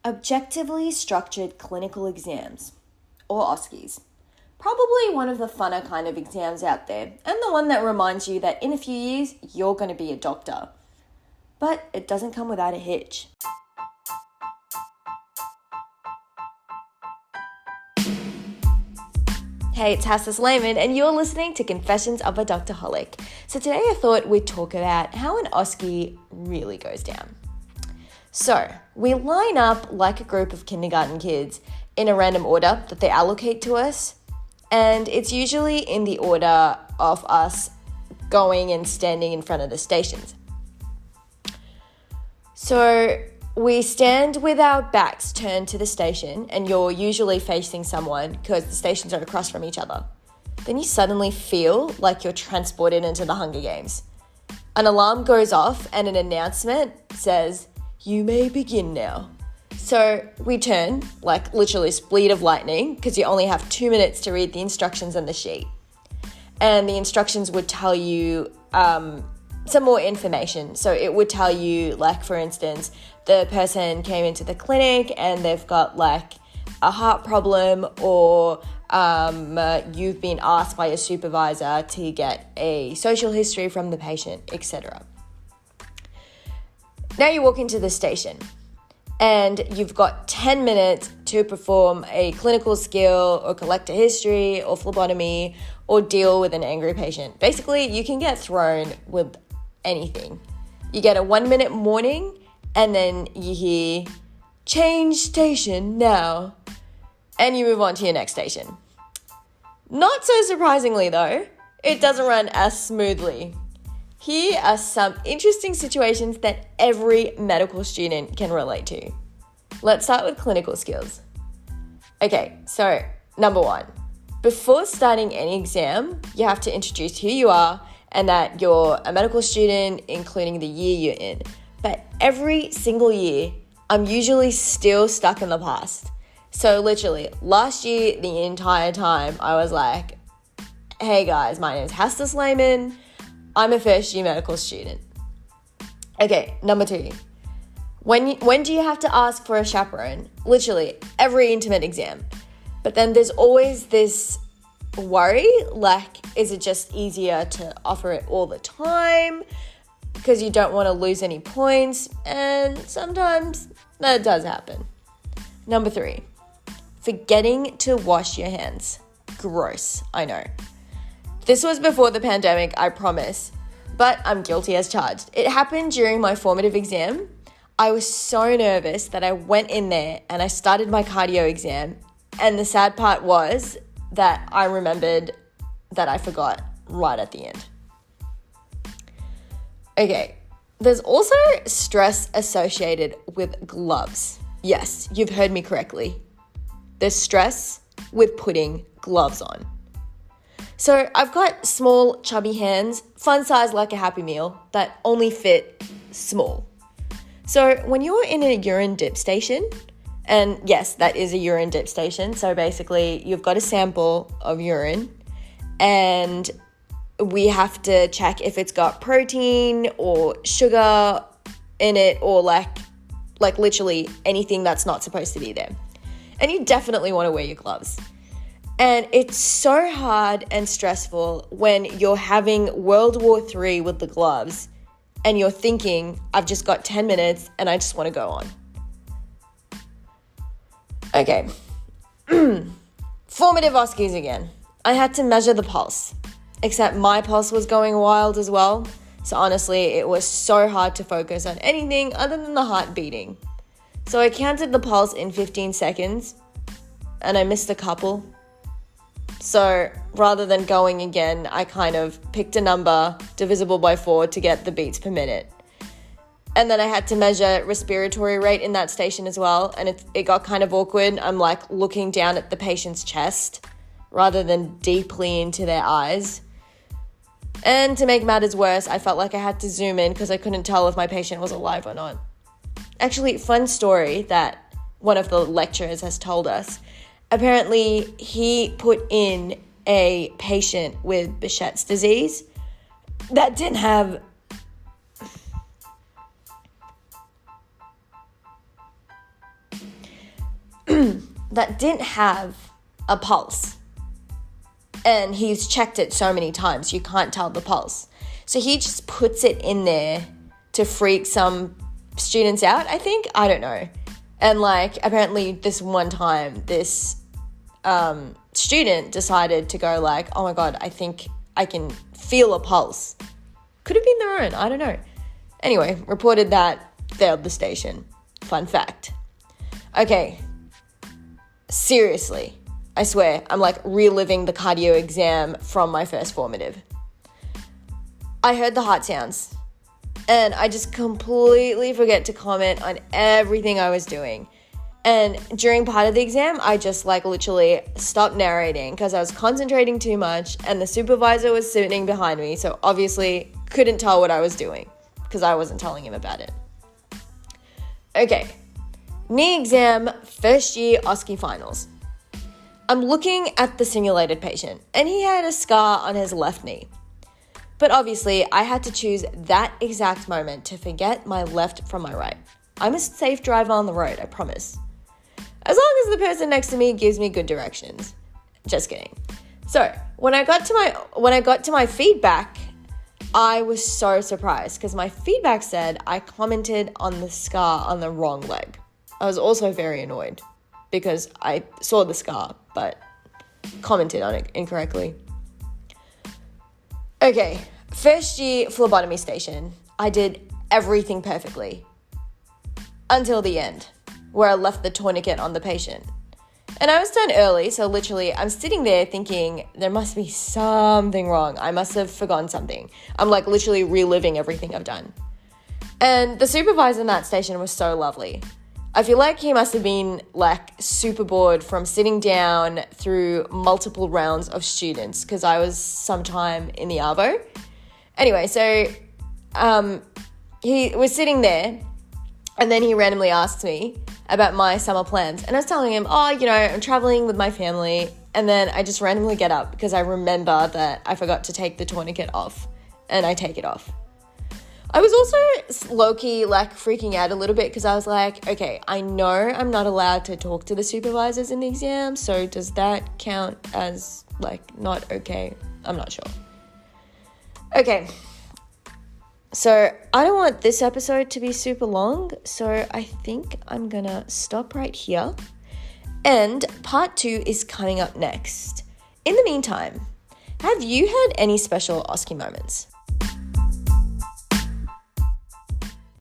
Objectively structured clinical exams, or OSCEs. Probably one of the funner kind of exams out there, and the one that reminds you that in a few years, you're going to be a doctor. But it doesn't come without a hitch. Hey, it's Hassa Slayman, and you're listening to Confessions of a Doctorholic. So today I thought we'd talk about how an OSCE really goes down. So, we line up like a group of kindergarten kids in a random order that they allocate to us, and it's usually in the order of us going and standing in front of the stations. So, we stand with our backs turned to the station, and you're usually facing someone because the stations are across from each other. Then you suddenly feel like you're transported into the Hunger Games. An alarm goes off and an announcement says, "You may begin now." So we turn, like literally speed of lightning, because you only have 2 minutes to read the instructions on the sheet. And the instructions would tell you some more information. So it would tell you, like, for instance, the person came into the clinic and they've got like a heart problem, or you've been asked by your supervisor to get a social history from the patient, etc. Now you walk into the station and you've got 10 minutes to perform a clinical skill or collect a history or phlebotomy or deal with an angry patient. Basically, you can get thrown with anything. You get a 1-minute warning and then you hear, "Change station now," and you move on to your next station. Not so surprisingly though, it doesn't run as smoothly. Here are some interesting situations that every medical student can relate to. Let's start with clinical skills. Okay, so number 1, before starting any exam, you have to introduce who you are and that you're a medical student, including the year you're in. But every single year, I'm usually still stuck in the past. So literally, last year, the entire time, I was like, "Hey guys, my name is Hassa Slayman. I'm a first year medical student." Okay, number 2. When do you have to ask for a chaperone? Literally, every intimate exam. But then there's always this worry, like, is it just easier to offer it all the time because you don't want to lose any points? And sometimes that does happen. Number 3, forgetting to wash your hands. Gross, I know. This was before the pandemic, I promise, but I'm guilty as charged. It happened during my formative exam. I was so nervous that I went in there and I started my cardio exam, and the sad part was that I remembered that I forgot right at the end. Okay, there's also stress associated with gloves. Yes, you've heard me correctly. There's stress with putting gloves on. So I've got small, chubby hands, fun size like a Happy Meal, that only fit small. So when you're in a urine dip station, and yes, that is a urine dip station, so basically you've got a sample of urine and we have to check if it's got protein or sugar in it, or like literally anything that's not supposed to be there. And you definitely want to wear your gloves. And it's so hard and stressful when you're having World War III with the gloves and you're thinking, I've just got 10 minutes and I just want to go on. Okay, formative OSCEs again. I had to measure the pulse, except my pulse was going wild as well. So honestly, it was so hard to focus on anything other than the heart beating. So I counted the pulse in 15 seconds and I missed a couple. So rather than going again, I kind of picked a number divisible by 4 to get the beats per minute. And then I had to measure respiratory rate in that station as well. And it got kind of awkward. I'm like looking down at the patient's chest rather than deeply into their eyes. And to make matters worse, I felt like I had to zoom in because I couldn't tell if my patient was alive or not. Actually, fun story that one of the lecturers has told us. Apparently, he put in a patient with Behçet's disease that didn't have that didn't have a pulse. And he's checked it so many times, you can't tell the pulse. So he just puts it in there to freak some students out, I think. I don't know. And like, apparently this one time, this student decided to go like, oh my God, I think I can feel a pulse. Could have been their own, I don't know. Anyway, reported that, failed the station. Fun fact. Okay, seriously, I swear, I'm like reliving the cardio exam from my first formative. I heard the heart sounds and I just completely forget to comment on everything I was doing. And during part of the exam, I just like literally stopped narrating because I was concentrating too much and the supervisor was sitting behind me. So obviously couldn't tell what I was doing because I wasn't telling him about it. Okay, knee exam, first year OSCE finals. I'm looking at the simulated patient and he had a scar on his left knee. But obviously I had to choose that exact moment to forget my left from my right. I'm a safe driver on the road, I promise. As long as the person next to me gives me good directions. Just kidding. So when I got to my feedback, I was so surprised because my feedback said I commented on the scar on the wrong leg. I was also very annoyed because I saw the scar but commented on it incorrectly. Okay, first year phlebotomy station. I did everything perfectly until the end where I left the tourniquet on the patient. And I was done early, so literally I'm sitting there thinking there must be something wrong. I must have forgotten something. I'm like literally reliving everything I've done. And the supervisor in that station was so lovely. I feel like he must have been like super bored from sitting down through multiple rounds of students because I was sometime in the Arvo. Anyway, so he was sitting there and then he randomly asked me about my summer plans. And I was telling him, I'm traveling with my family. And then I just randomly get up because I remember that I forgot to take the tourniquet off and I take it off. I was also low-key like freaking out a little bit because I was like, okay, I know I'm not allowed to talk to the supervisors in the exam. So does that count as like not okay? I'm not sure. Okay. So I don't want this episode to be super long. So I think I'm going to stop right here. And part 2 is coming up next. In the meantime, have you had any special OSCE moments?